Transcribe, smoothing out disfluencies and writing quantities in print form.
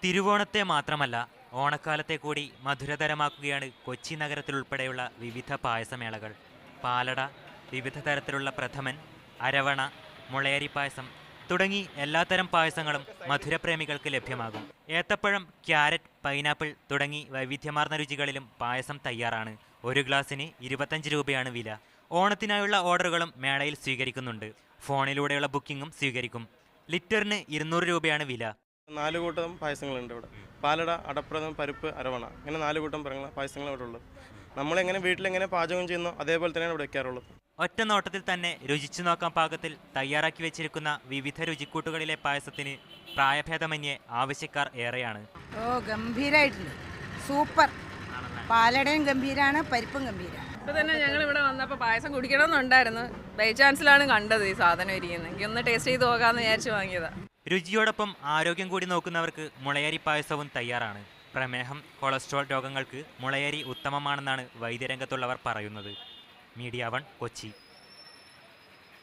തിരുവോണത്തെ മാത്രമല്ല ഓണക്കാലത്തെ കൂടി മധുരതരമാക്കുകയാണ് കൊച്ചി നഗരത്തിലുൾപ്പെടെയുള്ള വിവിധ പായസമേളകൾ. പാലട, വിവിധ തരത്തിലുള്ള പ്രഥമൻ, അരവണ, മുളയരി പായസം തുടങ്ങി എല്ലാത്തരം പായസങ്ങളും മധുരപ്രേമികൾക്ക് ലഭ്യമാകും. ഏത്തപ്പഴം, ക്യാരറ്റ്, പൈനാപ്പിൾ തുടങ്ങി വൈവിധ്യമാർന്ന രുചികളിലും പായസം തയ്യാറാണ്. ഒരു ഗ്ലാസ്സിന് 25 രൂപയാണ് വില. ഓണത്തിനായുള്ള ഓർഡറുകളും മേളയിൽ സ്വീകരിക്കുന്നുണ്ട്. ഫോണിലൂടെയുള്ള ബുക്കിംഗും സ്വീകരിക്കും. ലിറ്ററിന് 200 രൂപയാണ് വില. 4 കൂട്ടം പായസങ്ങളുണ്ട് ഇവിടെ. പാലട, അടപ്രഥമൻ, പരിപ്പ്, അരവണ, ഇങ്ങനെ 4 കൂട്ടം പായസങ്ങൾ ഇവിടെ ഉള്ളത്. നമ്മളെങ്ങനെ വീട്ടിലെങ്ങനെ പാചകം ചെയ്യുന്നോ അതേപോലെ തന്നെയാണ് ഇവിടെ വയ്ക്കാറുള്ളത്. ഒറ്റ നോട്ടത്തിൽ തന്നെ രുചിച്ചു നോക്കാൻ പാകത്തിൽ തയ്യാറാക്കി വെച്ചിരിക്കുന്ന വിവിധ രുചിക്കൂട്ടുകളിലെ പായസത്തിന് പ്രായഭേദമന്യേ ആവശ്യക്കാർ ഏറെയാണ്. ഗംഭീരമായിട്ടുണ്ട്, സൂപ്പർ. പാലടയും ഗംഭീരാണ്, പരിപ്പും ഗംഭീര. ഇപ്പോൾ തന്നെ ഞങ്ങൾ ഇവിടെ വന്നപ്പോൾ പായസം കുടിക്കണമെന്നുണ്ടായിരുന്നു. ബൈ ചാൻസിലാണ് കണ്ടത് ഈ സാധനം ഇരിക്കുന്നത്. എനിക്ക് ഒന്ന് ടേസ്റ്റ് ചെയ്ത് നോക്കാമെന്ന് വിചാരിച്ച് വാങ്ങിയതാണ്. രുചിയോടൊപ്പം ആരോഗ്യം കൂടി നോക്കുന്നവർക്ക് മുളയരി പായസവും തയ്യാറാണ്. പ്രമേഹം, കൊളസ്ട്രോൾ രോഗങ്ങൾക്ക് മുളയരി ഉത്തമമാണെന്നാണ് വൈദ്യരംഗത്തുള്ളവർ പറയുന്നത്. മീഡിയ 1 കൊച്ചി.